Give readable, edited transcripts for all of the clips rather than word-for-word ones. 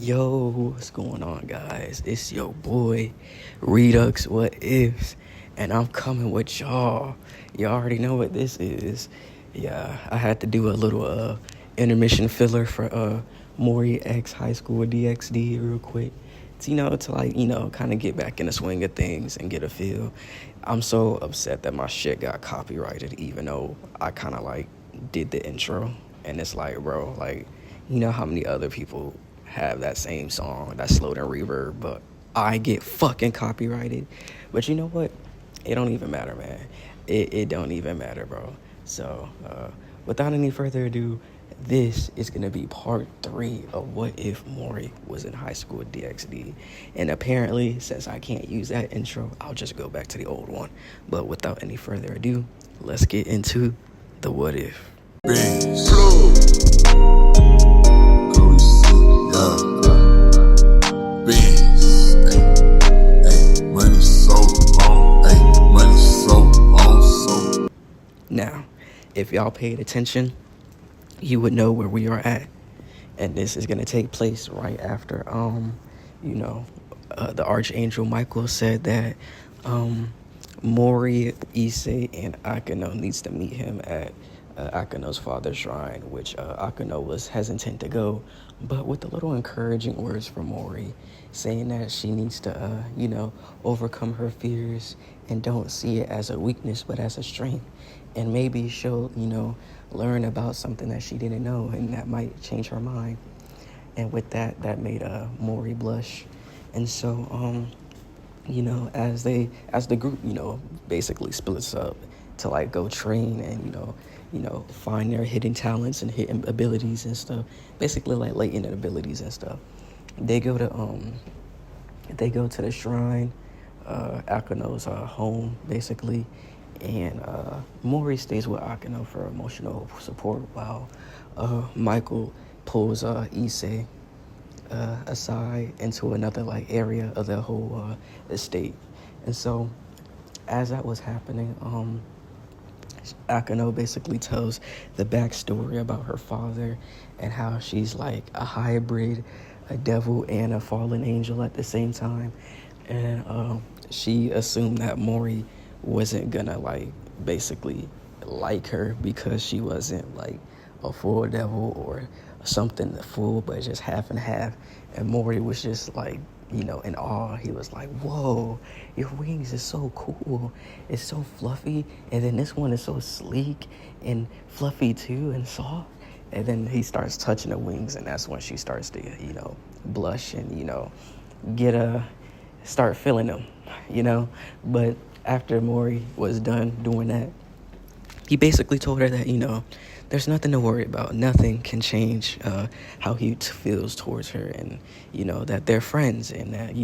Yo, what's going on, guys? It's your boy, Redux What Ifs, and I'm coming with y'all. Y'all already know what this is. Yeah, I had to do a little intermission filler for Mori X High School DXD real quick. To kind of get back in the swing of things and get a feel. I'm so upset that my shit got copyrighted, even though I kind of did the intro, and it's like, bro, how many other people have that same song, that slowed and reverb, but I get fucking copyrighted. But you know what? It don't even matter, man. It don't even matter, bro. So, without any further ado, this is going to be part 3 of What If Mori Was in High School DXD. And apparently, since I can't use that intro, I'll just go back to the old one. But without any further ado, let's get into the What If. Now, if y'all paid attention, you would know where we are at. And this is going to take place right after, the Archangel Michael said that Mori, Issei, and Akano needs to meet him at Akano's father's shrine, which Akano was hesitant to go, but with the little encouraging words from Mori, saying that she needs to, overcome her fears and don't see it as a weakness, but as a strength. And maybe she'll, learn about something that she didn't know, and that might change her mind. And with that, that made Mori blush. And so, as the group, basically splits up to go train and, find their hidden talents and hidden abilities and stuff. Basically latent abilities and stuff. They go to the shrine, Akano's home, basically. And Mori stays with Akano for emotional support while Michael pulls Issei aside into another area of the whole estate. And so as that was happening, Akano basically tells the backstory about her father and how she's like a hybrid, a devil and a fallen angel at the same time. And she assumed that Mori wasn't gonna basically like her because she wasn't a full devil or something full, but just half and half. And Mori was just in awe. He was like, whoa, your wings is so cool, it's so fluffy, and then this one is so sleek and fluffy too and soft. And then he starts touching the wings, and that's when she starts to blush and start feeling them. But after Mori was done doing that, he basically told her that, there's nothing to worry about. Nothing can change how he feels towards her, and, that they're friends, and that,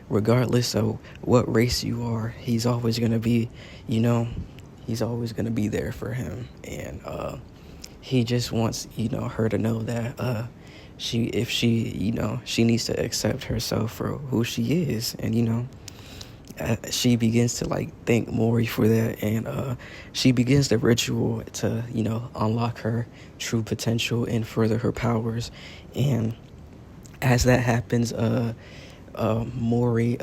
regardless of what race you are, he's always going to be, he's always going to be there for him. And he just wants, her to know that she needs to accept herself for who she is. And, she begins to thank Mori for that, and she begins the ritual to unlock her true potential and further her powers. And as that happens, Mori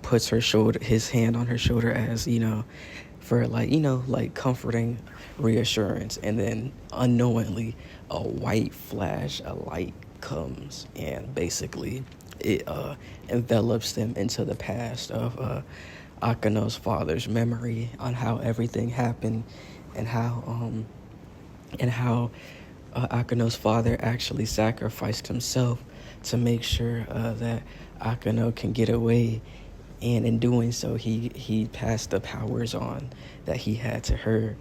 puts his hand on her shoulder as for comforting reassurance. And then unknowingly a white flash, a light comes, and basically it envelops them into the past of Akano's father's memory on how everything happened, and how Akano's father actually sacrificed himself to make sure that Akano can get away. And in doing so, he passed the powers on that he had to her,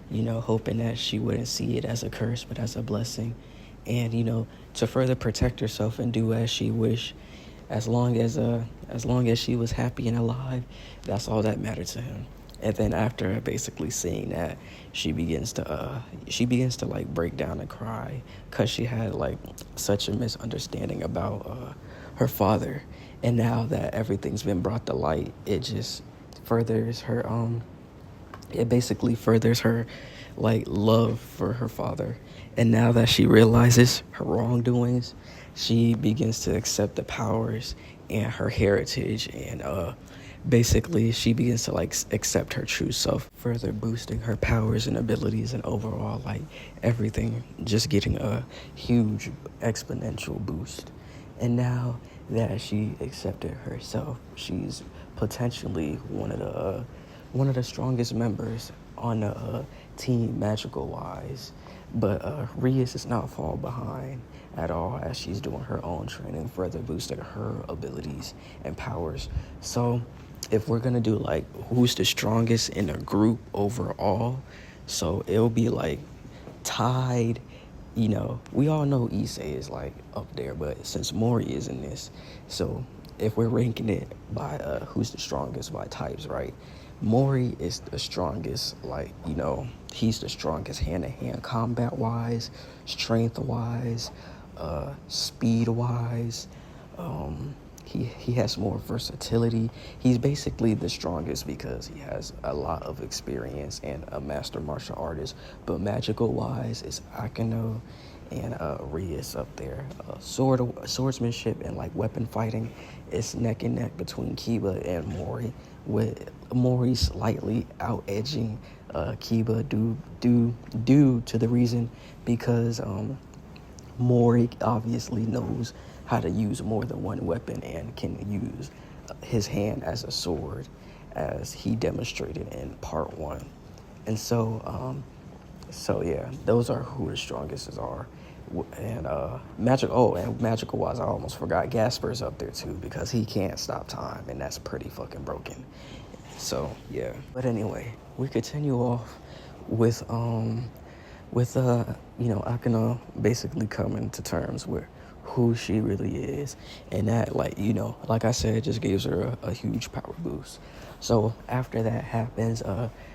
hoping that she wouldn't see it as a curse but as a blessing. And to further protect herself and do as she wished, as long as she was happy and alive, that's all that mattered to him. And then after basically seeing that, she begins to break down and cry, because she had such a misunderstanding about her father. And now that everything's been brought to light, it just furthers her it basically furthers her love for her father. And now that she realizes her wrongdoings, she begins to accept the powers and her heritage, and basically she begins to like accept her true self, further boosting her powers and abilities, and overall like everything just getting a huge exponential boost. And now that she accepted herself, she's potentially one of the strongest members on the team magical wise. But Rias does not fall behind at all as she's doing her own training, further boosting her abilities and powers. So if we're gonna do like who's the strongest in a group overall, so it'll be like tied. You know, we all know Issei is like up there, but since Mori is in this, so if we're ranking it by who's the strongest by types, right? Mori is the strongest, like, you know, he's the strongest hand-to-hand combat-wise, strength-wise, speed-wise. He has more versatility. He's basically the strongest because he has a lot of experience and a master martial artist. But magical-wise, it's Akeno and Rias up there. Swordsmanship and like weapon fighting, it's neck and neck between Kiba and Mori, with Mori slightly out-edging Kiba due to the reason because Mori obviously knows how to use more than one weapon and can use his hand as a sword, as he demonstrated in part 1. And so yeah, those are who the strongest are. And magical wise, I almost forgot Gasper's up there too, because he can't stop time, and that's pretty fucking broken. So yeah, but anyway, we continue off with Akano basically coming to terms with who she really is, and that, like, you know, like I said, just gives her a huge power boost. So after that happens,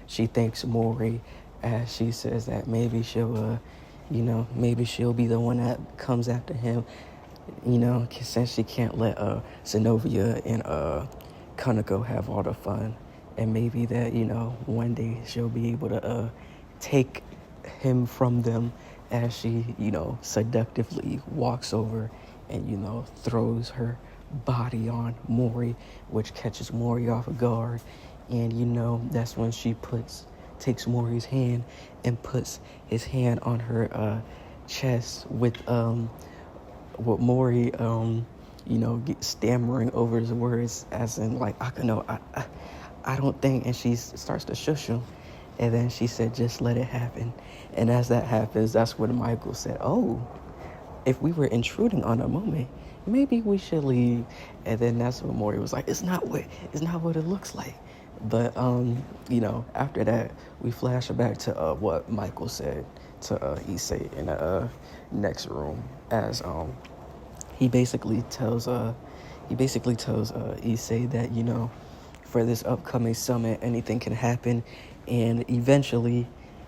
she thanks Mori, as she says that maybe she'll be the one that comes after him, you know, since she can't let Zenobia and Kaneko have all the fun, and maybe that, you know, one day she'll be able to take him from them, as she, you know, seductively walks over and, you know, throws her body on Mori, which catches Mori off guard. And, you know, that's when she takes Mori's hand and puts his hand on her chest with Mori, you know, stammering over his words, as in like, I don't think, and she starts to shush him. And then she said, just let it happen. And as that happens, that's when Michael said, oh, if we were intruding on a moment, maybe we should leave. And then that's when Mori was like, it's not what it looks like. But, you know, after that, we flash back to what Michael said to Issei in the next room, as he basically tells Issei that, you know, for this upcoming summit, anything can happen, and eventually,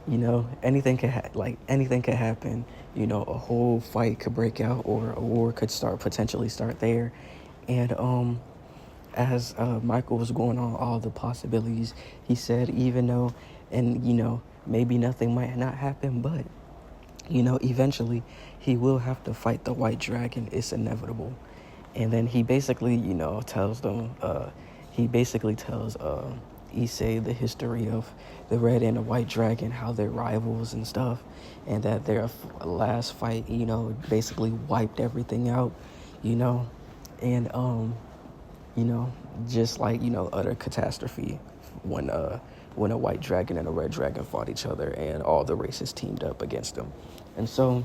you know, anything could happen. You know, a whole fight could break out, or a war could potentially start there. And as Michael was going on all the possibilities, he said, even though, and you know, maybe nothing might not happen, but you know, eventually he will have to fight the white dragon. It's inevitable. And then he basically, you know, tells Issei the history of the red and the white dragon, how they're rivals and stuff, and that their last fight, you know, basically wiped everything out, you know, and you know, just like, you know, utter catastrophe when a white dragon and a red dragon fought each other and all the races teamed up against them. And so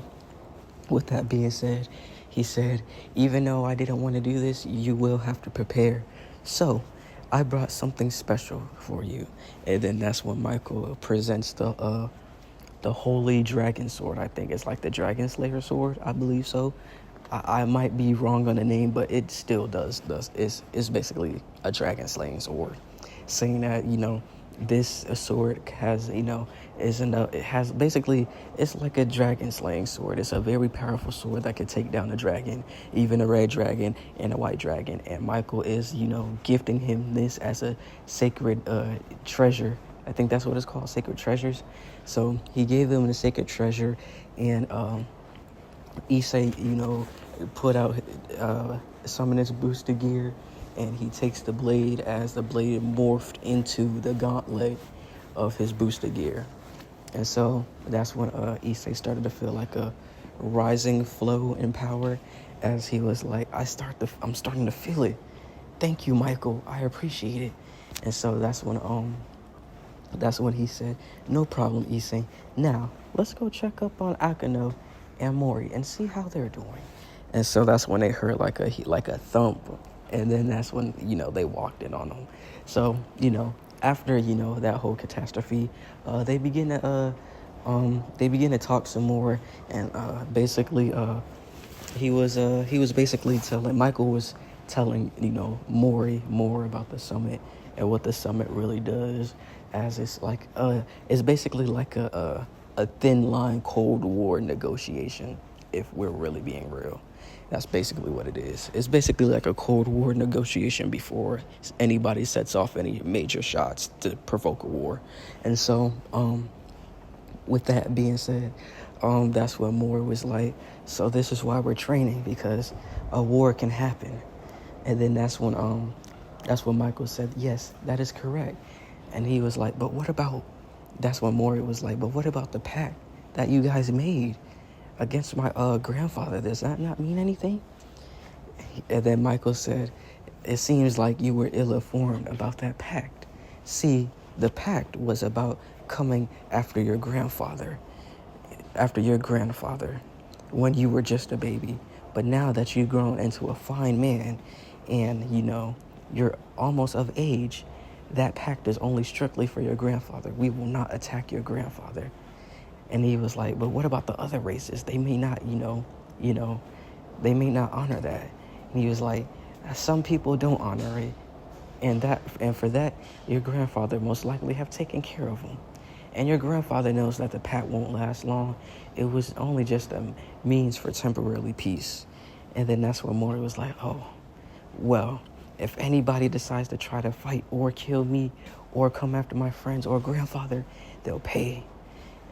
with that being said, he said, even though I didn't want to do this, you will have to prepare. So I brought something special for you. And then that's when Michael presents the Holy Dragon Sword. I think it's like the Dragon Slayer Sword, I believe so. I might be wrong on the name, but it still does. It's basically a dragon slaying sword. Saying that, you know, this sword has, you know, it's like a dragon slaying sword. It's a very powerful sword that can take down a dragon, even a red dragon and a white dragon. And Michael is, you know, gifting him this as a sacred treasure. I think that's what it's called, sacred treasures. So he gave them the sacred treasure, and Issei, you know, put out some of his booster gear, and he takes the blade as the blade morphed into the gauntlet of his booster gear. And so that's when Issei started to feel like a rising flow in power, as he was like, I'm starting to feel it. Thank you, Michael. I appreciate it. And so that's when he said, no problem, Issei. Now, let's go check up on Akano and Mori and see how they're doing. And so that's when they heard like a thump. And then that's when, they walked in on them. So, after, that whole catastrophe, they begin to talk some more. And basically, Michael was telling, Mori more about the summit and what the summit really does, as it's basically like a thin line Cold War negotiation, if we're really being real. That's basically what it is. It's basically like a Cold War negotiation before anybody sets off any major shots to provoke a war. And so, with that being said, that's what Mori was like, so this is why we're training, because a war can happen. And then that's when Michael said, yes, that is correct. And he was like, that's when Mori was like, but what about the pact that you guys made against my grandfather? Does that not mean anything? And then Michael said, it seems like you were ill-informed about that pact. See, the pact was about coming after your grandfather, when you were just a baby. But now that you've grown into a fine man and, you're almost of age, that pact is only strictly for your grandfather. We will not attack your grandfather. And he was like, but what about the other races? They may not, they may not honor that. And he was like, some people don't honor it. And for that, your grandfather most likely have taken care of them. And your grandfather knows that the pact won't last long. It was only just a means for temporary peace. And then that's when Mori was like, oh, well, if anybody decides to try to fight or kill me or come after my friends or grandfather, they'll pay.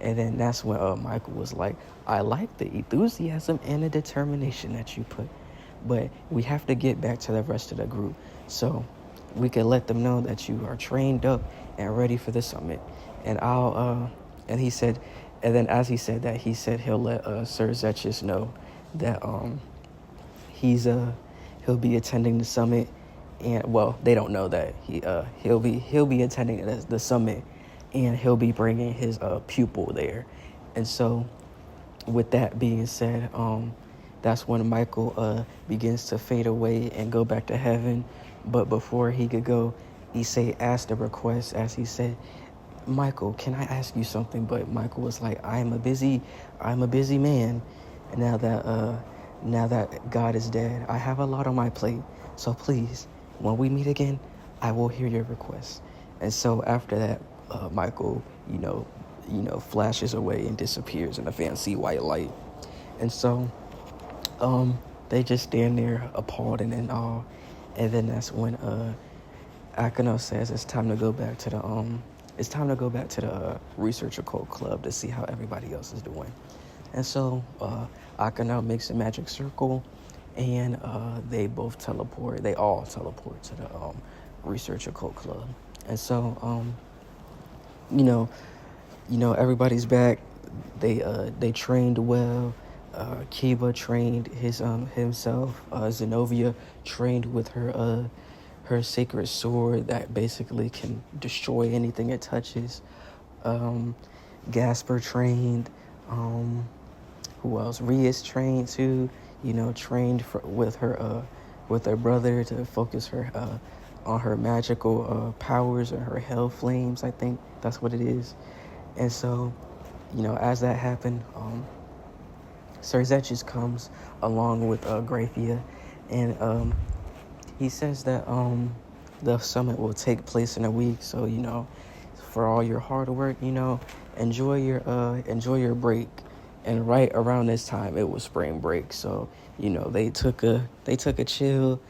And then that's when Michael was like, I like the enthusiasm and the determination that you put, but we have to get back to the rest of the group so we can let them know that you are trained up and ready for the summit. And and he said, and then as he said that, he said he'll let Sir Zetchus know that he'll be attending the summit. And well, they don't know that he'll be attending the summit, and he'll be bringing his pupil there. And so, with that being said, that's when Michael begins to fade away and go back to heaven. But before he could go, Issei asked a request, as he said, Michael, can I ask you something? But Michael was like, I'm a busy man. And now that God is dead, I have a lot on my plate. So please, when we meet again, I will hear your request. And so after that, Michael, flashes away and disappears in a fancy white light. And so, they just stand there appalled and in awe. And then that's when Akano says it's time to go back to the Research Occult Club to see how everybody else is doing. And so Akano makes a magic circle, and they all teleport to the Research Occult Club. And so everybody's back. They trained well. Kiba trained himself. Zenobia trained with her sacred sword that basically can destroy anything it touches. Gasper trained. Who else? Rias trained too. Trained with her brother to focus her on her magical powers and her hell flames. I think that's what it is. And so, as that happened, Sir Zetchus comes along with Graphia, and he says that the summit will take place in a week. So for all your hard work, enjoy your break. And right around this time, it was spring break. So they took a chill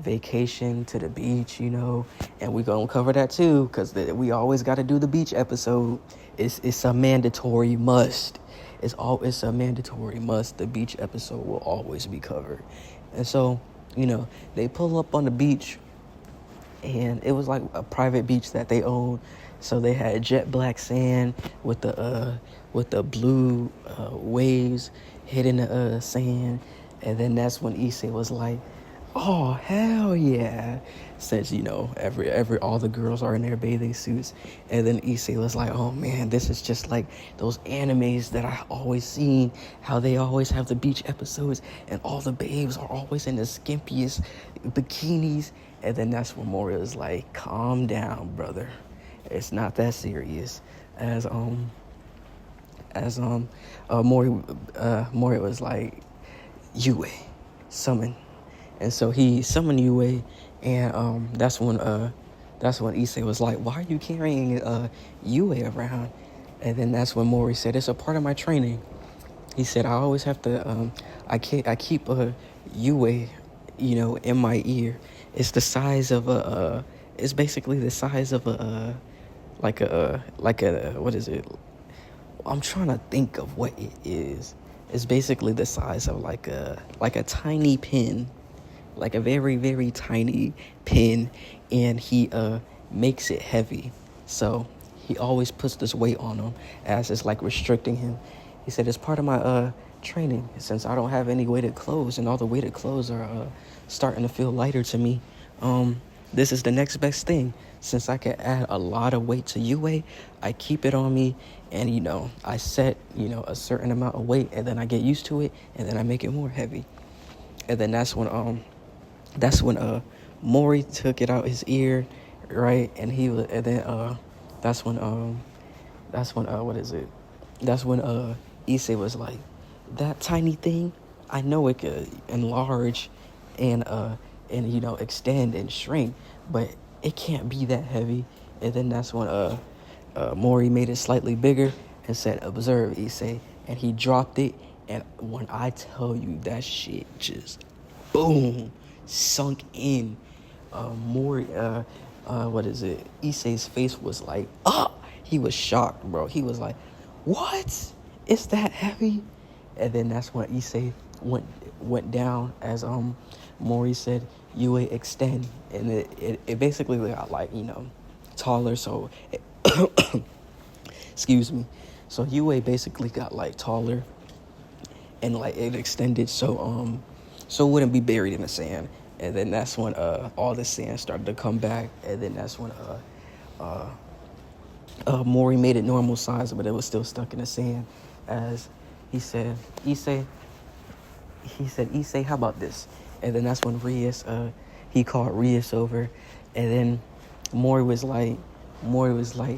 vacation to the beach, and we're gonna cover that too, because we always got to do the beach episode. It's a mandatory must. it's a mandatory must. The beach episode will always be covered. And so, they pull up on the beach, and it was like a private beach that they own. So they had jet black sand with the blue waves hitting the sand, and then that's when Issei was like, "Oh hell yeah!" Since every all the girls are in their bathing suits, and then Issei was like, "Oh man, this is just like those animes that I always seen. How they always have the beach episodes, and all the babes are always in the skimpiest bikinis." And then that's when Mori was like, "Calm down, brother. It's not that serious." As Mori was like, "Yue, summon." And so he summoned Yue, and that's when Issei was like, "Why are you carrying Yue around?" And then that's when Mori said, "It's a part of my training." He said, "I always have to I keep Yue, in my ear. It's the size of it's basically the size of like a what is it? I'm trying to think of what it is. It's basically the size of like a tiny pin, like a very, very tiny pin, and he makes it heavy. So he always puts this weight on him as it's like restricting him." He said, "It's part of my training, since I don't have any weighted clothes, and all the weighted clothes are starting to feel lighter to me. This is the next best thing. Since I can add a lot of weight to Yue, I keep it on me, and I set a certain amount of weight, and then I get used to it, and then I make it more heavy." And then that's when Mori took it out his ear, right? And that's when what is it? That's when Issei was like, "That tiny thing, I know it could enlarge and extend and shrink, but it can't be that heavy." And then that's when Mori made it slightly bigger and said, "Observe, Issei," and he dropped it. And when I tell you, that shit just boom sunk in. Mori what is it? Issei's face was like, he was shocked, bro. He was like, "What? It's that heavy?" And then that's when Issei went down, as Mori said, "Yue extend," and it basically got like taller. So excuse me. So Yue basically got like taller, and like it extended so it wouldn't be buried in the sand. And then that's when all the sand started to come back, and then that's when Mori made it normal size, but it was still stuck in the sand. As he said, Issei, how about this?" And then that's when he called Rias over, and then Mori was like,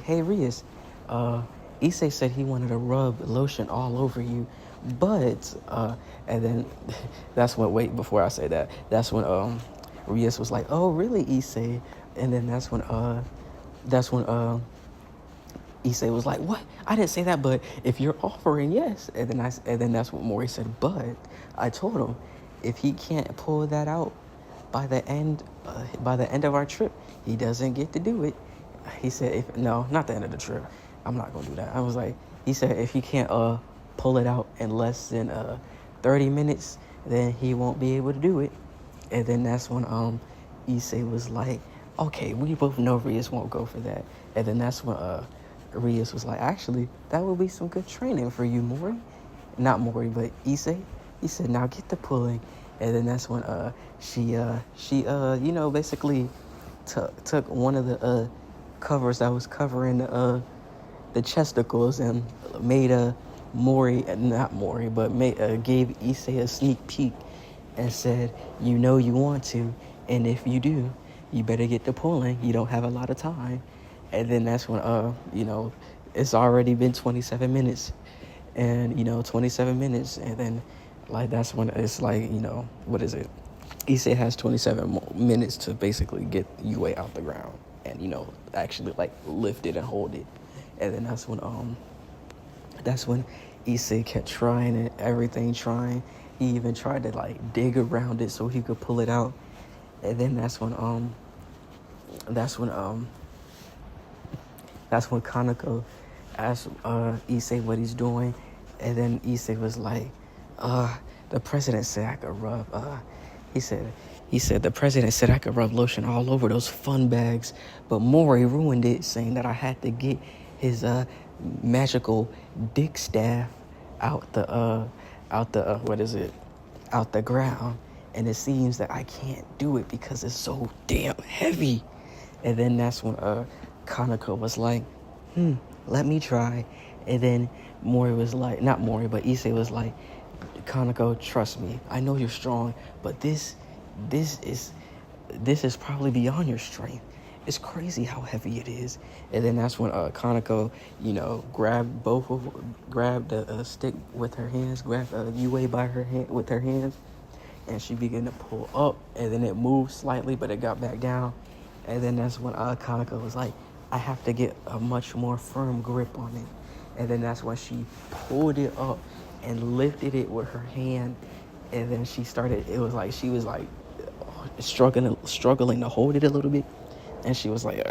"Hey Rias, Issei said he wanted to rub lotion all over you, but and then that's when, wait, before I say that, that's when Rias was like, "Oh really, Issei?" And then that's when Issei was like, "What? I didn't say that, but if you're offering, yes." And then that's what Mori said, "But I told him if he can't pull that out by the end of our trip, he doesn't get to do it." He said, no, not the end of the trip. I'm not gonna do that. I was like, he said if he can't pull it out in less than 30 minutes, then he won't be able to do it. And then that's when Issei was like, "Okay, we both know Rias won't go for that." And then that's when Rias was like, "Actually, that would be some good training for you, Mori." Not Mori, but Issei. He said, "Now get the pulling." And then that's when she basically took one of the covers that was covering the chesticles and made gave Issei a sneak peek and said, "You know you want to, and if you do, you better get the pulling. You don't have a lot of time." And then that's when it's already been 27 minutes, and 27 minutes, and then like that's when it's like what is it? Issei has 27 minutes to basically get Yue out the ground and actually like lift it and hold it. And then that's when Issei kept trying and everything trying. He even tried to like dig around it so he could pull it out. And then that's when Kaneko asked Issei what he's doing, And then Issei was like, the president said I could rub, he said, the president said I could rub lotion all over those fun bags, but Mori ruined it, saying that I had to get his magical dick staff out the what is it? Out the ground. And it seems that I can't do it because it's so damn heavy. And then that's when Kanako was like, let me try. And then Mori was like, not Mori, but Issei was like, Kanako, trust me, I know you're strong, but this is probably beyond your strength. It's crazy how heavy it is. And then that's when Kanako, grabbed the stick with her hands, grabbed Yue by her hand with her hands, and she began to pull up, and then it moved slightly, but it got back down. And then that's when Kanako was like, I have to get a much more firm grip on it. And then that's when she pulled it up and lifted it with her hand. And then she was like struggling to hold it a little bit. And she was like,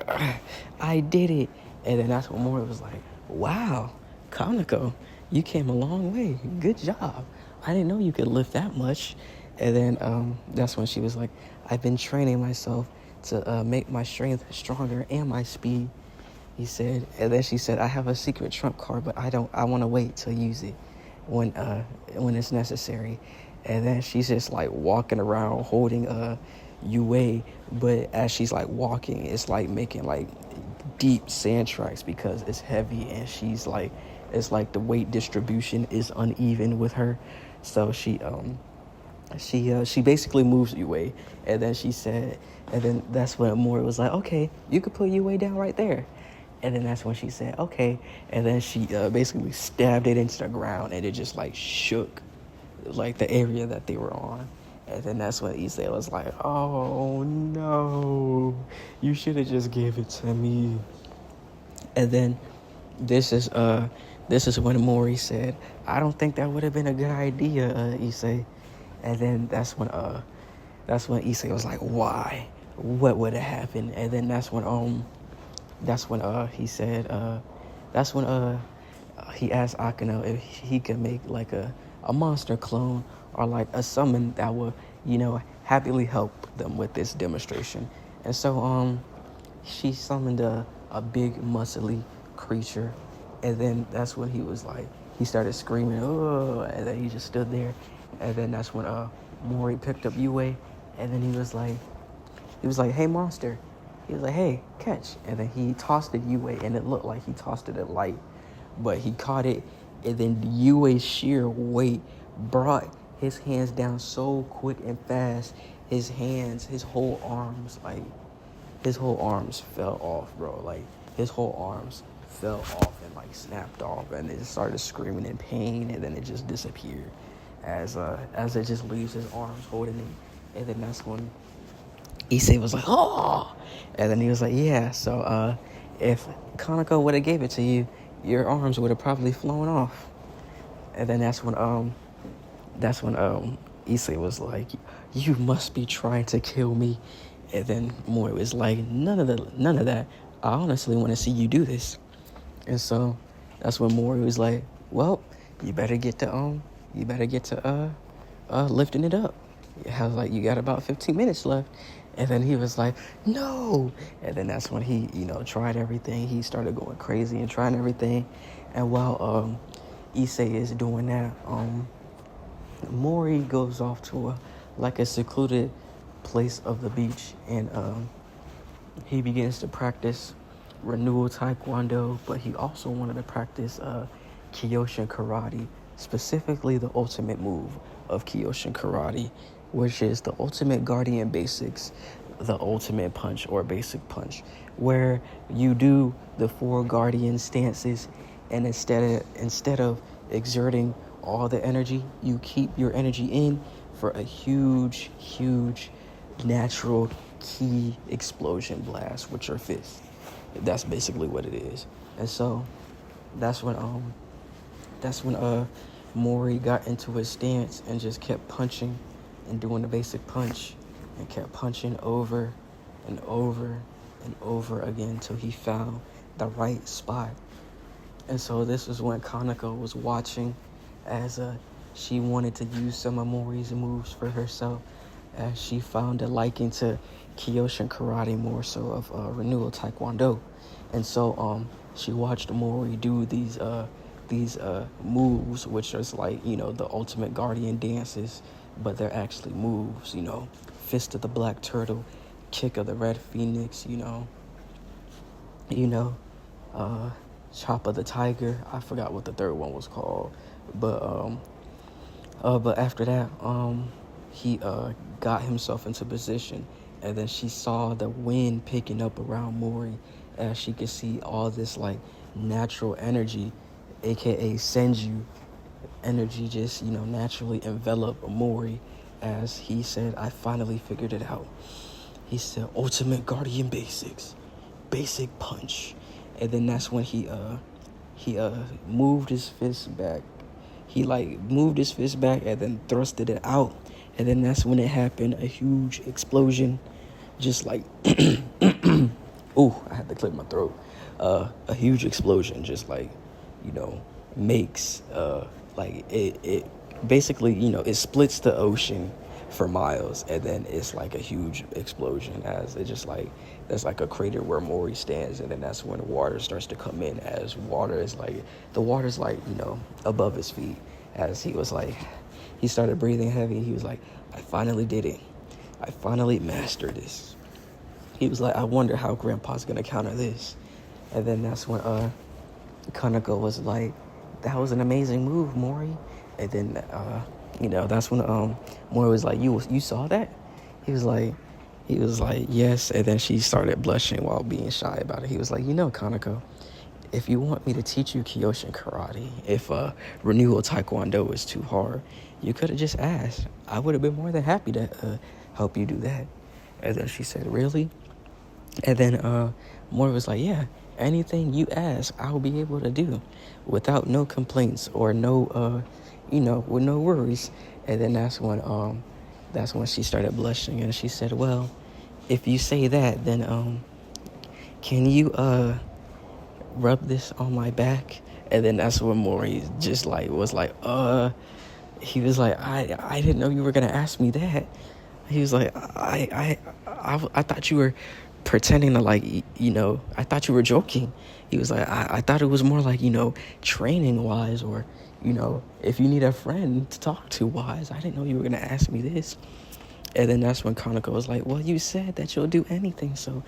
I did it. And then that's when Mori was like, wow, Kanako, you came a long way. Good job. I didn't know you could lift that much. And then that's when she was like, I've been training myself to make my strength stronger and my speed, he said. And then she said, I have a secret trump card, but I want to wait to use it when it's necessary. And then she's just like walking around holding Yue, but as she's like walking, it's like making like deep sand tracks because it's heavy, and she's like, it's like the weight distribution is uneven with her. So she basically moves Yue, and then that's when Mori was like, okay, you could put Yue down right there. And then that's when she said, okay. And then she basically stabbed it into the ground, and it just like shook like the area that they were on. And then that's when Issei was like, oh no, you should have just gave it to me. And then this is when Mori said, I don't think that would have been a good idea, Issei. And then that's when Issei was like, why? What would have happened? And then that's when he said, he asked Akeno if he could make like a monster clone or like a summon that would, happily help them with this demonstration. And so she summoned a big muscly creature. And then that's when he started screaming, oh, and then he just stood there. And then that's when Mori picked up Yue, and then he was like, hey, monster. He was like, hey, catch. And then he tossed it Yue, and it looked like he tossed it at light. But he caught it, and then Yue's sheer weight brought his hands down so quick and fast. His whole arms fell off, bro. Like, his whole arms fell off and like snapped off, and it started screaming in pain, and then it just disappeared as it just leaves his arms holding it. And then that's when Issei was like, oh, and then he was like, yeah, so if Kanako would have gave it to you, your arms would have probably flown off. And then that's when Issei was like, you must be trying to kill me. And then Mori was like, none of that. I honestly want to see you do this. And so that's when Mori was like, well, you better get to lifting it up. I was like, you got about 15 minutes left. And then he was like, no. And then that's when he, tried everything. He started going crazy and trying everything. And while Issei is doing that, Mori goes off to a secluded place of the beach, and he begins to practice renewal taekwondo, but he also wanted to practice Kyoshin karate, specifically the ultimate move of Kyoshin karate, which is the ultimate guardian basics, the ultimate punch or basic punch, where you do the 4 guardian stances, and instead of exerting all the energy, you keep your energy in for a huge natural ki explosion blast with your fist. That's basically what it is. And so that's when Mori got into his stance and just kept punching and doing the basic punch, and kept punching over and over and over again till he found the right spot. And so this was when Kanako was watching, as she wanted to use some of Mori's moves for herself, as she found a liking to Kyoshin karate more so of renewal taekwondo. And so she watched Mori do these moves, which is like, the ultimate guardian dances, but they're actually moves, fist of the black turtle, kick of the red phoenix, you know, chop of the tiger. I forgot what the third one was called, but after that, he got himself into position, and then she saw the wind picking up around Mori, as she could see all this like natural energy, aka senju energy, just naturally envelop Mori, as he said, "I finally figured it out." He said, "Ultimate Guardian basics, basic punch," and then that's when he moved his fist back. He like moved his fist back and then thrusted it out, and then that's when it happened. A huge explosion, just like, ooh, I had to clear my throat. A huge explosion, just like, makes like it basically, it splits the ocean for miles, and then it's like a huge explosion, as it just like, that's like a crater where Mori stands, and then that's when water starts to come in, as the water's like, above his feet, as he started breathing heavy. He was like, "I finally did it. I finally mastered this." He was like, "I wonder how Grandpa's gonna counter this." And then that's when Kaneko was like, "That was an amazing move, Mori." And then that's when Mori was like, "You saw that?" He was like, "Yes." And then she started blushing while being shy about it. He was like, "Kaneko, if you want me to teach you Kyoshin karate, if renewal taekwondo is too hard, you could have just asked. I would have been more than happy to help you do that." And then she said, "Really?" And then Mori was like, "Yeah, anything you ask, I'll be able to do without no complaints or no, with no worries." And then that's when she started blushing, and she said, "Well, if you say that, then can you rub this on my back?" And then that's when Mori just like was like, he was like, I didn't know you were gonna ask me that." He was like, I thought you were pretending to, like, I thought you were joking." He was like, I thought it was more like, training wise, or, if you need a friend to talk to wise. I didn't know you were going to ask me this." And then that's when Kaneko was like, "Well, you said that you'll do anything, so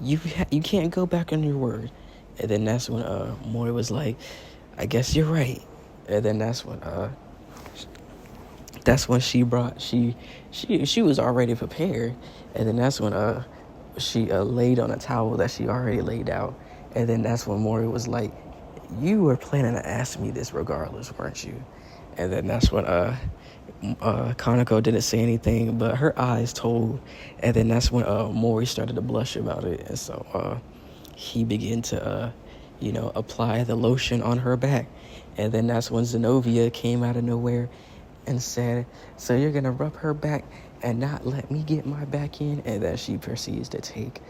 you can't go back on your word." And then that's when Mori was like, "I guess you're right." And then that's when she was already prepared. And then that's when she laid on a towel that she already laid out. And then that's when Mori was like, "You were planning to ask me this regardless, weren't you?" And then that's when Kaneko didn't say anything, but her eyes told. And then that's when Mori started to blush about it. And so he began to apply the lotion on her back. And then that's when Zenobia came out of nowhere and said, "So you're gonna rub her back and not let me get my back in?" And then she proceeds to take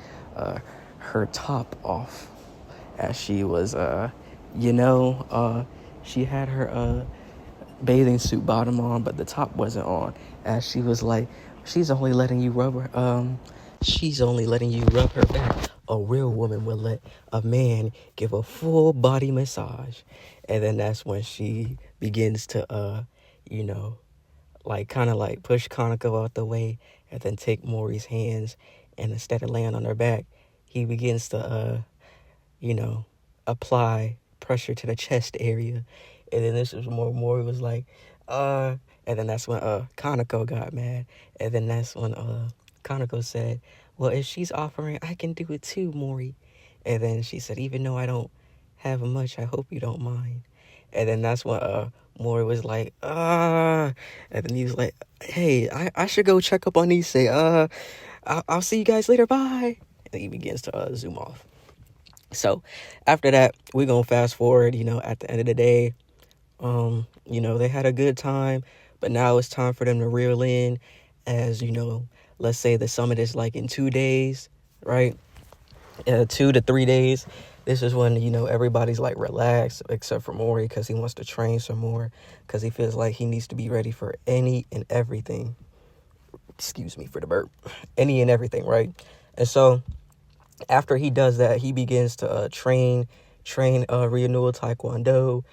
her top off, as she was she had her bathing suit bottom on, but the top wasn't on, as she was like, she's only letting you rub her back. A real woman would let a man give a full body massage. And then that's when she begins to like kind of like push Kaneko out the way, and then take Mori's hands, and instead of laying on her back, he begins to apply pressure to the chest area. And then this is more Mori was like, and then that's when Kaneko got mad. And then that's when Kaneko said, "Well, if she's offering, I can do it too, Mori." And then she said, "Even though I don't have much, I hope you don't mind." And then that's when Mori was like, and then he was like, "Hey, I should go check up on Issei. I'll see you guys later, bye." And he begins to zoom off. So after that, we're going to fast forward, at the end of the day, they had a good time, but now it's time for them to reel in, as, let's say the summit is like in 2 days, right? 2 to 3 days. This is when, everybody's like relaxed except for Mori because he wants to train some more because he feels like he needs to be ready for any and everything. Excuse me for the burp. Any and everything, right? And so after he does that, he begins to train Ryunoa Taekwondo,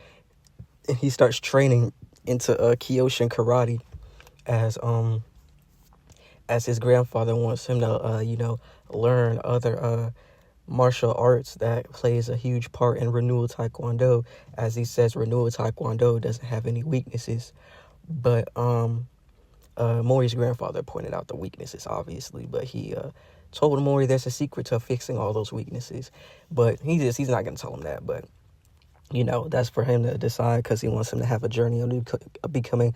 and he starts training into Kyoshin karate as his grandfather wants him to learn other martial arts that plays a huge part in Renewal Taekwondo. As he says, Renewal Taekwondo doesn't have any weaknesses, but Mori's grandfather pointed out the weaknesses, obviously, but he told Mori there's a secret to fixing all those weaknesses, but he's not going to tell him that, but that's for him to decide because he wants him to have a journey of becoming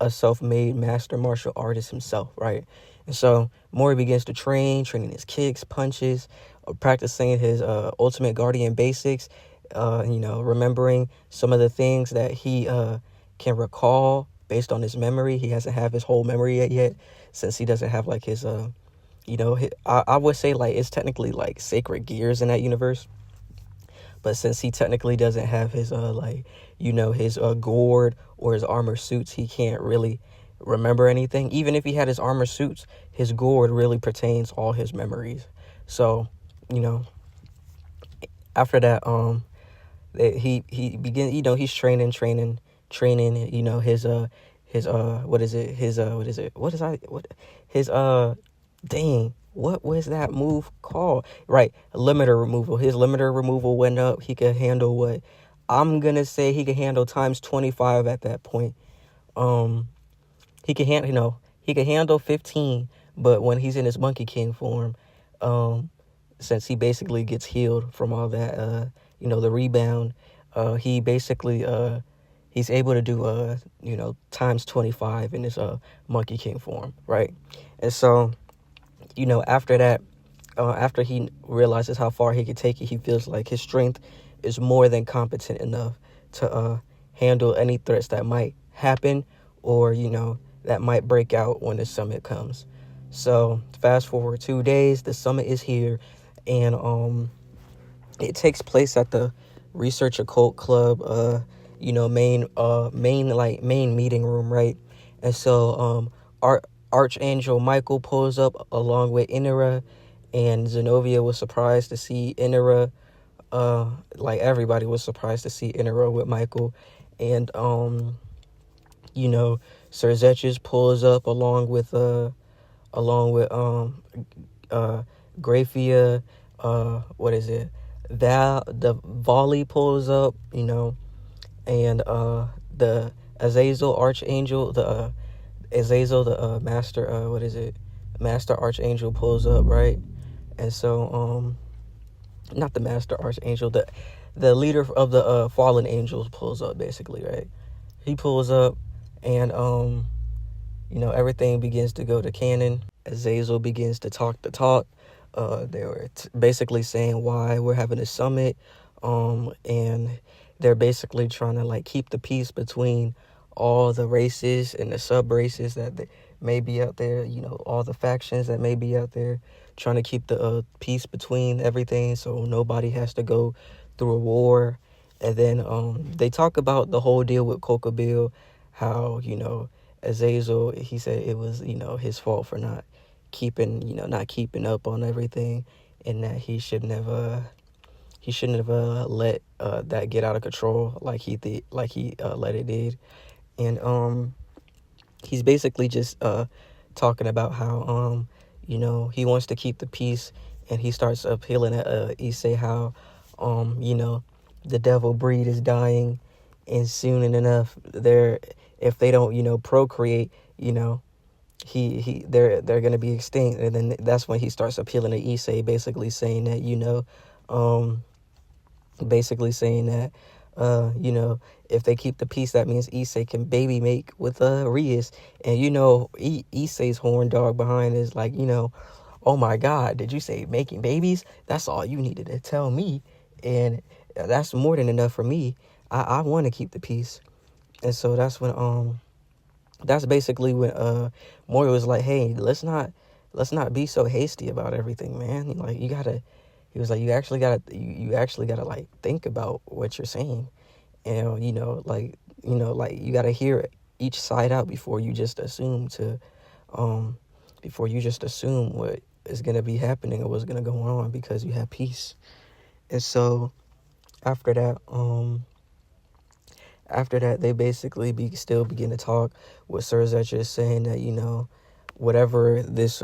a self-made master martial artist himself, right? And so Mori begins to training his kicks, punches, practicing his ultimate guardian basics, remembering some of the things that he can recall based on his memory. He hasn't have his whole memory yet since he doesn't have like his, I would say like it's technically like sacred gears in that universe. But since he technically doesn't have his his gourd or his armor suits, he can't really remember anything. Even if he had his armor suits, his gourd really pertains all his memories. So, after that, he begins, he's training, what was that move called? Right, limiter removal. His limiter removal went up. He could handle what I'm gonna say he could handle times 25 at that point. He could handle 15, but when he's in his Monkey King form, since he basically gets healed from all that, the rebound, he basically he's able to do times 25 in his Monkey King form, right? And so, after that, after he realizes how far he can take it, he feels like his strength is more than competent enough to handle any threats that might happen or, that might break out when the summit comes. So fast forward 2 days, the summit is here, and it takes place at the Research Occult Club, main meeting room, right? And so Archangel Michael pulls up along with Inara, and Zenobia was surprised to see Inara. Like everybody was surprised to see Inara with Michael, and Sir Zetches pulls up along with Graphia, the Volley pulls up, and the Azazel Archangel, Master Archangel pulls up, right? And so, not the Master Archangel, the leader of the fallen angels pulls up, basically, right? He pulls up, and everything begins to go to canon. Azazel begins to talk the talk. They were basically saying why we're having a summit, and they're basically trying to like keep the peace between all the races and the sub races that may be out there. All the factions that may be out there, trying to keep the peace between everything, so nobody has to go through a war. And then they talk about the whole deal with Coca-Bill, how Azazel, he said it was his fault for not keeping up on everything, and that he shouldn't have let that get out of control like he let it did. And he's basically just talking about how he wants to keep the peace, and he starts appealing at Issei how the devil breed is dying, and soon enough if they don't procreate, they're going to be extinct. And then that's when he starts appealing to Issei, basically saying that if they keep the peace, that means Issei can baby make with Rias. And Issei's horn dog behind is like, oh my God, did you say making babies? That's all you needed to tell me, and that's more than enough for me. I want to keep the peace. And so that's when that's basically when Mori was like, hey, let's not be so hasty about everything, man. Like, you gotta he was like, you actually gotta like think about what you're saying, and like you gotta hear each side out um before you just assume what is gonna be happening or what's gonna go on, because you have peace. And so after that, they basically still begin to talk, with Cersei saying that, whatever this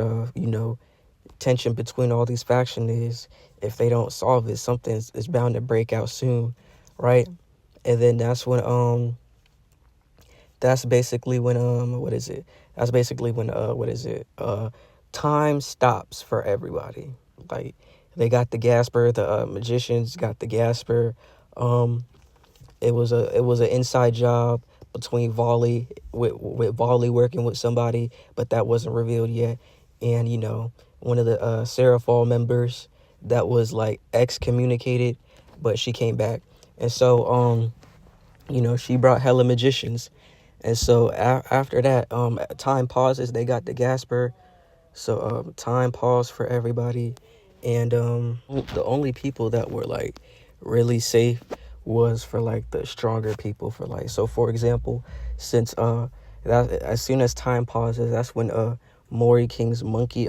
tension between all these factions is, if they don't solve it, something is bound to break out soon, right? And then that's basically when what is it? That's basically when what is it? Time stops for everybody. Like, they got the Gasper, the magicians got the Gasper. It was an inside job between Volley, with Volley working with somebody, but that wasn't revealed yet. And one of the Seraphol members that was like excommunicated, but she came back. And so she brought hella magicians. And so after that, time pauses. They got the Gasper, so time paused for everybody. And the only people that were like really safe was for like the stronger people. For like, so for example, since that as soon as time pauses, that's when Mori King's monkey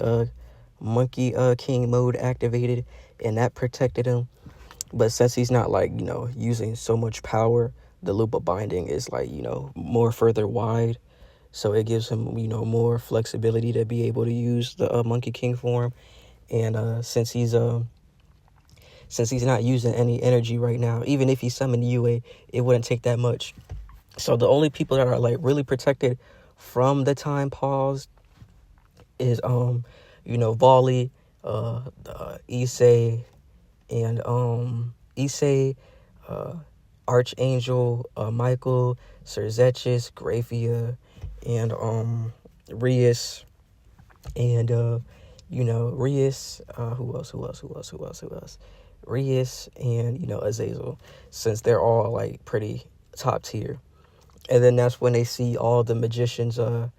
king mode activated, and that protected him. But since he's not like using so much power, the loop of binding is like more further wide, so it gives him more flexibility to be able to use the Monkey King form. And since he's not using any energy right now, even if he summoned UA, it wouldn't take that much. So the only people that are like really protected from the time pause is Volley, Issei, and Issei, Archangel, Michael, Cerzechis, Graphia, and Rias, and Rias, who else? Rias and Azazel, since they're all like pretty top tier. And then that's when they see all the magicians pull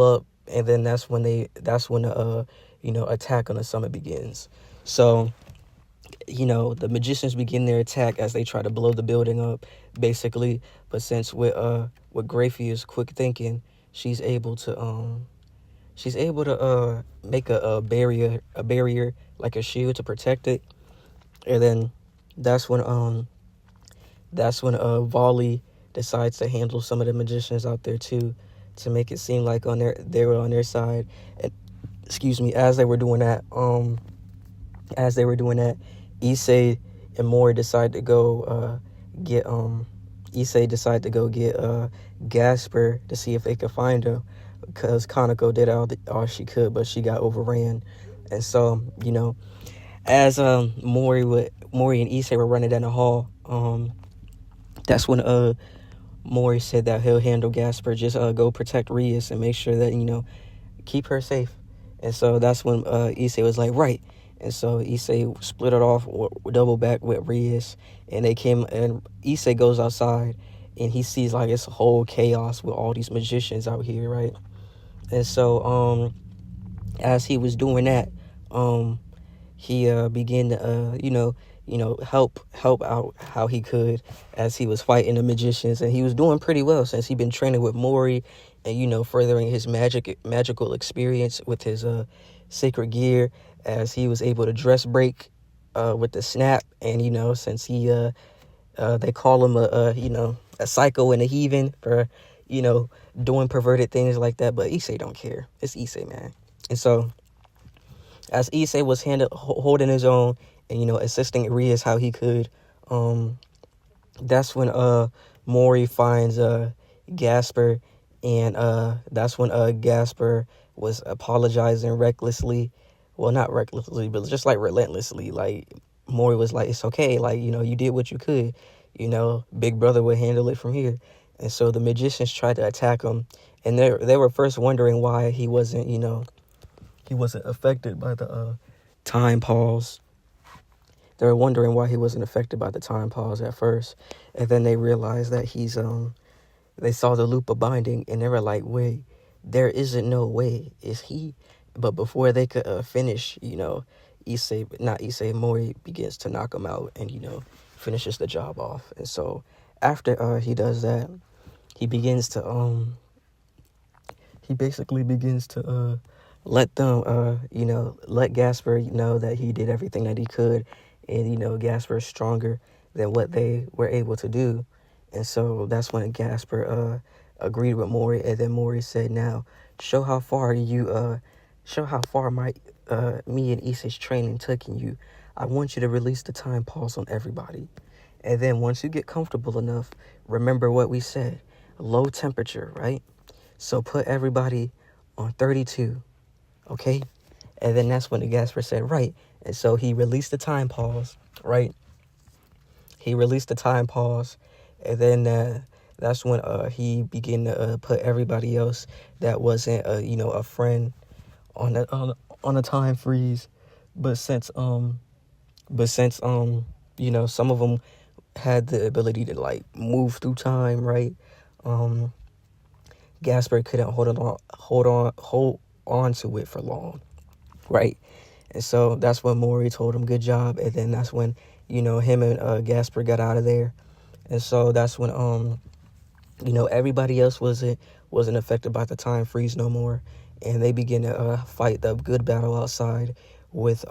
up, and then that's when the attack on the summit begins. So the magicians begin their attack as they try to blow the building up, basically. But since with Graphia's quick thinking, she's able to make a barrier like a shield to protect it. And then that's when Volley decides to handle some of the magicians out there too, to make it seem like they were on their side. And excuse me, as they were doing that, Issei and Mori decided to go get Gasper to see if they could find him, because Kaneko did all she could, but she got overran. And so as Mori and Issei were running down the hall, that's when Mori said that he'll handle Gasper. Just go protect Rias and make sure that keep her safe. And so that's when Issei was like, right. And so Issei split it off, double back with Rias, and they came, and Issei goes outside, and he sees like it's a whole chaos with all these magicians out here, right? And so as he was doing that, he began to help out how he could, as he was fighting the magicians. And he was doing pretty well, since he'd been training with Mori, and furthering his magical experience with his sacred gear, as he was able to dress break with the snap. And since he they call him a psycho and a heathen for doing perverted things like that, but Issei don't care. It's Issei, man. And so as Issei was holding his own and assisting Rias how he could, that's when Mori finds Gasper, and that's when Gasper was apologizing recklessly. Well, not recklessly, but just like relentlessly. Like, Mori was like, it's okay, like you did what you could, big brother would handle it from here. And so the magicians tried to attack him, and they were first wondering why he wasn't affected by the time pause. They were wondering why he wasn't affected by the time pause at first, and then they realized that they saw the loop of binding, and they were like, wait, there isn't no way, is he? But before they could finish, Mori begins to knock him out and, finishes the job off. And so after he does that, he begins to he basically begins to let them let Gasper know that he did everything that he could, and Gasper is stronger than what they were able to do. And so that's when Gasper agreed with Mori, and then Mori said, now show how far my me and Issei's training taking you. I want you to release the time pause on everybody. And then once you get comfortable enough, remember what we said. Low temperature, right? So put everybody on 32, okay? And then that's when the Gasper said, right. And so he released the time pause, right? He released the time pause. And then that's when he began to put everybody else that wasn't, a friend on a time freeze. But since some of them had the ability to like move through time, right? Gasper couldn't hold on to it for long, right? And so that's when Mori told him good job, and then that's when him and Gasper got out of there. And so that's when everybody else wasn't affected by the time freeze no more, and they begin to fight the good battle outside with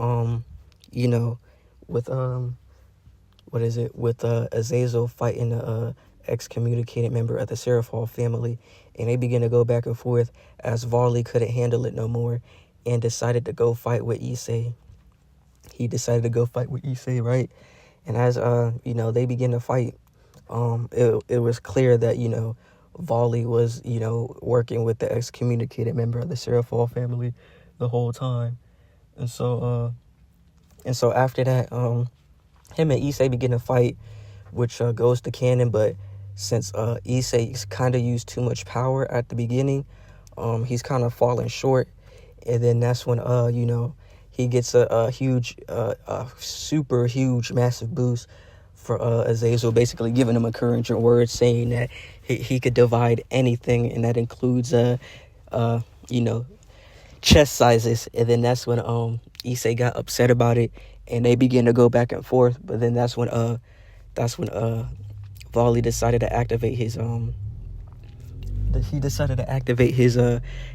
Azazel fighting the excommunicated member of the Seraphol family, and they begin to go back and forth as Varley couldn't handle it no more and decided to go fight with Issei. He decided to go fight with Issei, right? And as they begin to fight, it was clear that Varley was working with the excommunicated member of the Seraphol family the whole time. And so after that, him and Issei begin to fight, which goes to canon. But since Issei kind of used too much power at the beginning, he's kind of falling short. And then that's when he gets a huge, super huge, massive boost for Azazel, basically giving him a encouraging word, saying that he could divide anything, and that includes chest sizes. And then that's when Issei got upset about it, and they began to go back and forth. But then that's when Varley decided to activate his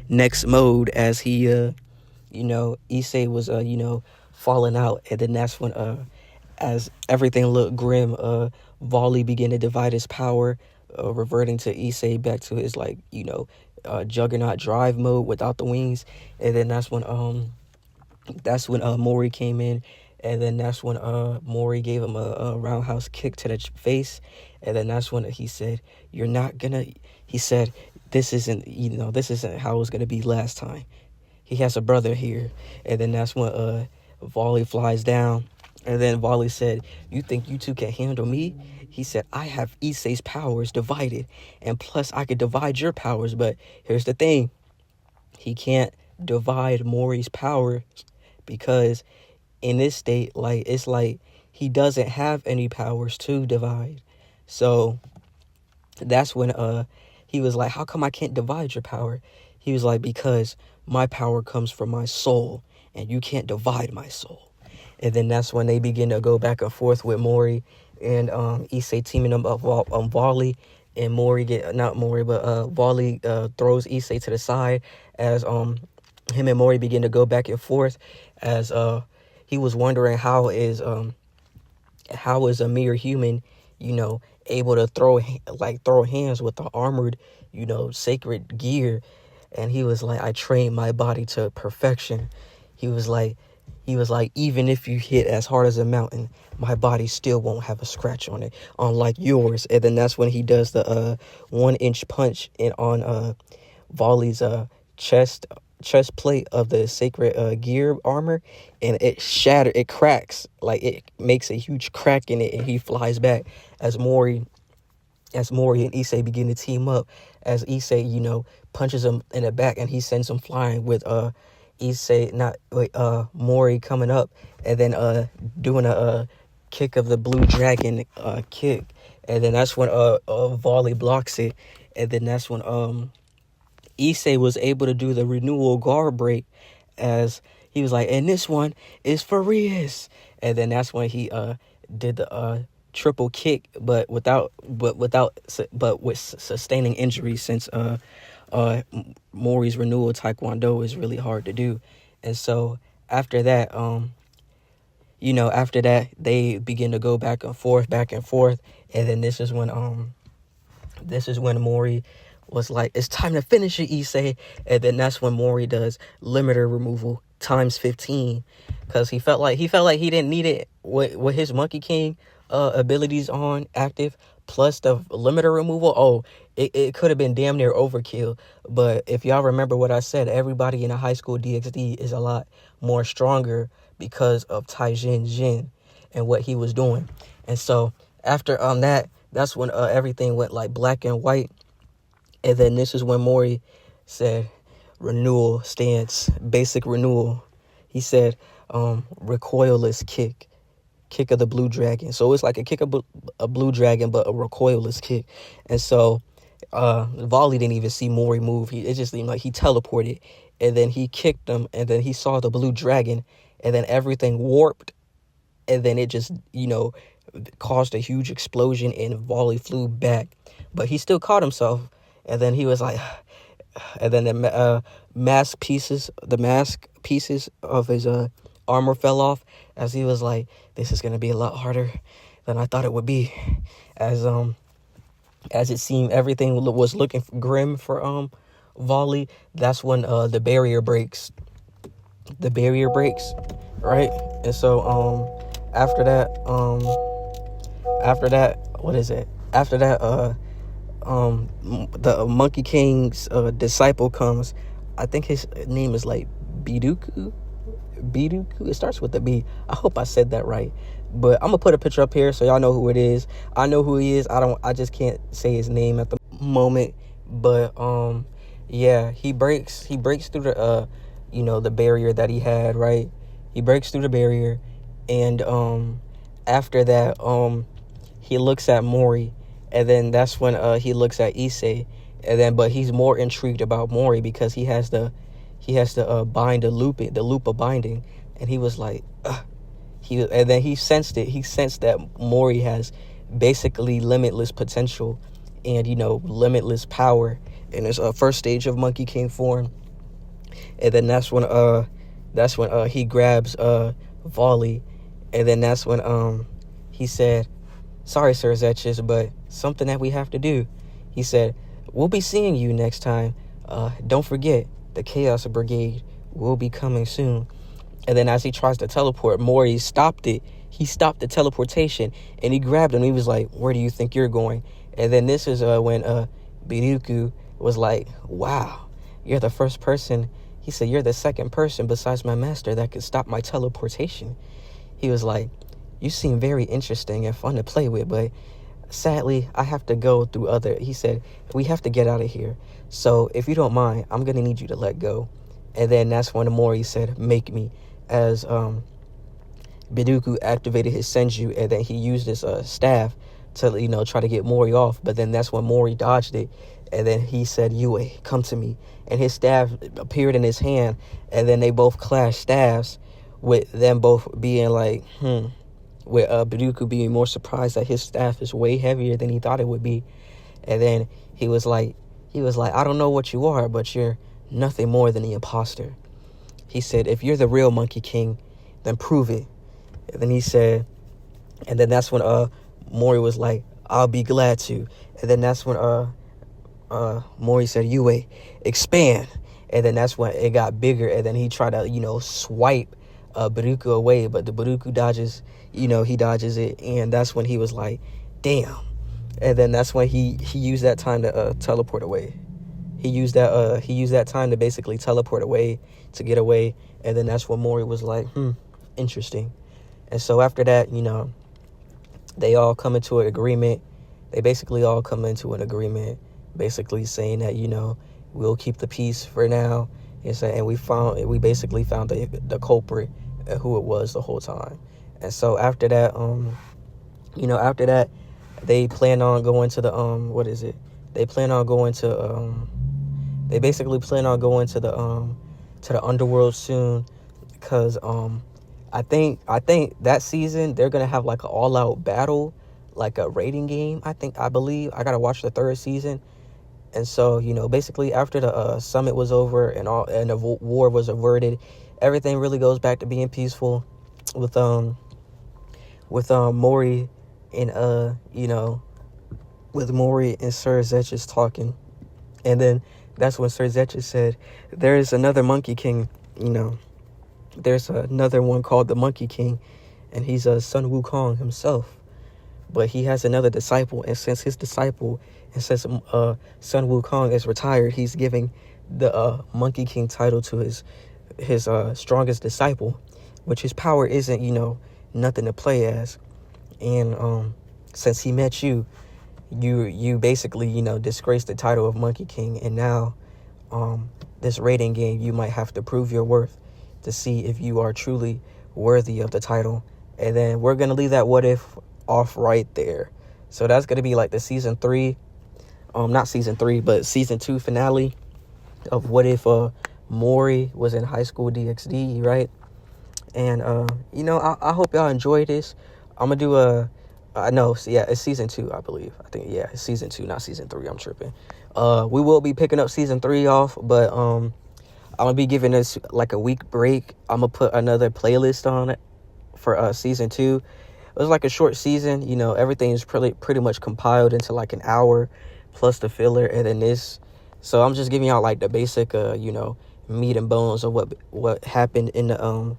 next mode, as he Issei was falling out. And then that's when as everything looked grim, Varley began to divide his power, reverting to Issei back to his Juggernaut drive mode without the wings. And then that's when Mori came in, and then that's when Mori gave him a roundhouse kick to the face. And then that's when he said, he said, this isn't how it was gonna be last time. He has a brother here. And then that's when Varley flies down. And then Varley said, you think you two can handle me? He said, I have Issei's powers divided, and plus I could divide your powers. But here's the thing. He can't divide Mori's powers, because in this state, it's like he doesn't have any powers to divide. So that's when he was like, how come I can't divide your power? He was like, because my power comes from my soul, and you can't divide my soul. And then that's when they begin to go back and forth with Mori and Issei teaming up Varley, and Varley throws Issei to the side as him and Mori begin to go back and forth, as he was wondering how is a mere human able to throw hands with the armored sacred gear. And he was like, I trained my body to perfection. He was like, even if you hit as hard as a mountain, my body still won't have a scratch on it, unlike yours. And then that's when he does the 1-inch punch on Varley's chest plate of the sacred gear armor, and it cracks, like it makes a huge crack in it, and he flies back as Mori and Issei begin to team up, as Issei punches him in the back, and he sends him flying with Mori coming up, and then doing a kick of the blue dragon kick. And then that's when Varley blocks it. And then that's when Issei was able to do the renewal guard break, as he was like, and this one is for Rias. And then that's when he did the triple kick, but with sustaining injury, since Mori's renewal taekwondo is really hard to do. And so after that, after that, they begin to go back and forth, and then this is when Mori was like, it's time to finish it, Issei. And then that's when Mori does limiter removal times 15, because he felt like he didn't need it with his Monkey King abilities on active, plus the limiter removal. Oh, it could have been damn near overkill. But if y'all remember what I said, everybody in a high school DxD is a lot more stronger because of Taijin Jin and what he was doing. And so after that's when everything went like black and white. And then this is when Mori said renewal stance, basic renewal. He said recoilless kick of the blue dragon. So it's like a kick of a blue dragon, but a recoilless kick. And so Volley didn't even see Mori move. It just seemed like he teleported, and then he kicked him, and then he saw the blue dragon, and then everything warped, and then it just, caused a huge explosion, and Volley flew back. But he still caught himself, and then he was like, and then the mask pieces of his armor fell off, as he was like, this is going to be a lot harder than I thought it would be. As it seemed everything was looking grim for Volley, that's when the barrier breaks. Right? And so after that, the Monkey King's disciple comes. I think his name is like Biduku. It starts with a B. I hope I said that right. But I'm gonna put a picture up here so y'all know who it is. I know who he is. I just can't say his name at the moment. But yeah, he breaks through the the barrier that he had, right? He breaks through the barrier, and after that, he looks at Mori, and then that's when he looks at Issei, and then but he's more intrigued about Mori because he has to bind the loop of binding, and he was like, and then he sensed that Mori has basically limitless potential and limitless power in his first stage of Monkey King form. And then that's when he grabs Volley, and then that's when he said, sorry, Sir Zetches, but something that we have to do. He said, we'll be seeing you next time. Don't forget, the Chaos Brigade will be coming soon. And then as he tries to teleport, Mori stopped it. He stopped the teleportation, and he grabbed him. He was like, where do you think you're going? And then this is when Biruku was like, wow, you're the first person. He said, you're the second person besides my master that could stop my teleportation. He was like, you seem very interesting and fun to play with, but sadly, I have to go through he said, we have to get out of here. So if you don't mind, I'm going to need you to let go. And then that's when Mori said, make me, as Biduku activated his Senju, and then he used his staff to, try to get Mori off. But then that's when Mori dodged it. And then he said, Yue, come to me. And his staff appeared in his hand. And then they both clashed staffs, with them both being like, with Biduku being more surprised that his staff is way heavier than he thought it would be. And then he was like, I don't know what you are, but you're nothing more than the imposter. He said, if you're the real Monkey King, then prove it. And then he said, and then that's when Mori was like, I'll be glad to. And then that's when Mori said, Yue, expand. And then that's when it got bigger, and then he tried to, swipe Biruku away, but the Biruku dodges, he dodges it, and that's when he was like, damn. And then that's when he used that time to teleport away. He used that time to basically teleport away, to get away, and then that's when Mori was like, interesting. And so after that, they all come into an agreement. They basically all come into an agreement, basically saying that, we'll keep the peace for now. And we basically found the culprit, who it was the whole time. And so after that, they plan on going to the they basically plan on going to the underworld soon, because I think that season they're gonna have like an all out battle, like a rating game. I believe I gotta watch the third season. And so, basically after the summit was over and the war was averted, everything really goes back to being peaceful with Mori and with Mori and Sir Zetchus talking. And then that's when Sir Zetchus said, there is another Monkey King, there's another one called the Monkey King, and he's Sun Wukong himself. But he has another disciple, and since his disciple, and since Sun Wukong is retired, he's giving the Monkey King title to his strongest disciple, which his power isn't, nothing to play as. And since he met you basically, disgraced the title of Monkey King, and now this rating game, you might have to prove your worth to see if you are truly worthy of the title. And then we're going to leave that what if off right there. So that's going to be like the season 3, not season 3, but season 2 finale of what if Mori was in High School DxD, right? And I hope y'all enjoy this. I'm gonna do it's season 2, I believe. I think it's season 2, not season 3. I'm tripping. We will be picking up season 3 off, but I'm gonna be giving us like a week break. I'm gonna put another playlist on it for season 2. It was like a short season, everything is pretty much compiled into like an hour plus the filler, and then this. So I'm just giving y'all like the basic meat and bones of what happened in the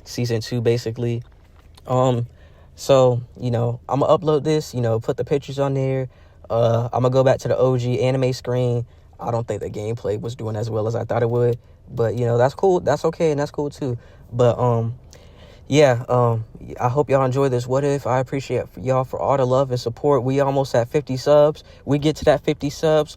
season 2 basically. So I'm gonna upload this, put the pictures on there. I'm gonna go back to the OG anime screen. I don't think the gameplay was doing as well as I thought it would, but that's cool. That's okay, and that's cool too. But I hope y'all enjoy this what if. I appreciate y'all for all the love and support. We almost at 50 subs. We get to that 50 subs,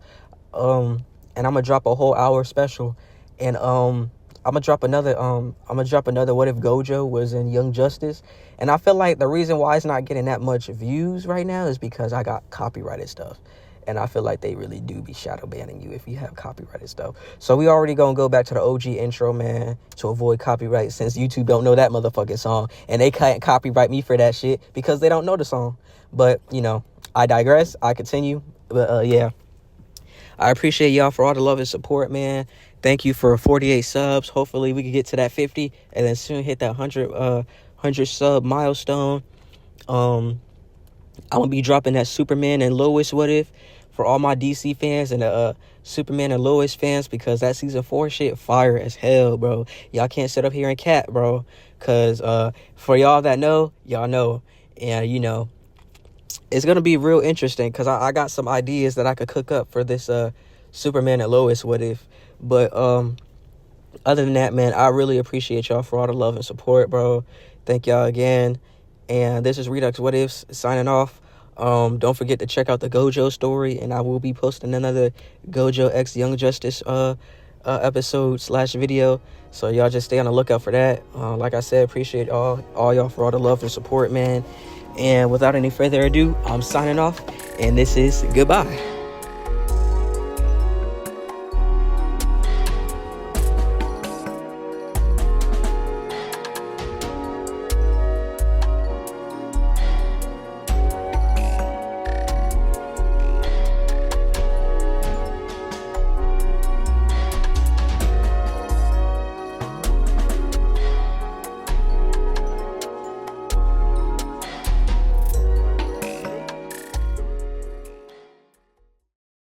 and I'm gonna drop a whole hour special, and I'm gonna drop another what if Gojo was in Young Justice. And I feel like the reason why it's not getting that much views right now is because I got copyrighted stuff. And I feel like they really do be shadow banning you if you have copyrighted stuff. So we already gonna go back to the OG intro, man, to avoid copyright, since YouTube don't know that motherfucking song. And they can't copyright me for that shit because they don't know the song. But, I digress. I continue. But, I appreciate y'all for all the love and support, man. Thank you for 48 subs. Hopefully we can get to that 50 and then soon hit that 100 sub milestone. I'm going to be dropping that Superman and Lois what if for all my DC fans and Superman and Lois fans, because that season 4 shit fire as hell, bro. Y'all can't sit up here and cat, bro, because for y'all that know, y'all know. And, it's going to be real interesting because I got some ideas that I could cook up for this Superman and Lois what if. But other than that, man, I really appreciate y'all for all the love and support, bro. Thank y'all again. And this is Redux What Ifs signing off. Don't forget to check out the Gojo story, and I will be posting another Gojo X Young Justice episode / video. So y'all just stay on the lookout for that. Like I said, appreciate all y'all for all the love and support, man. And without any further ado, I'm signing off, and this is goodbye.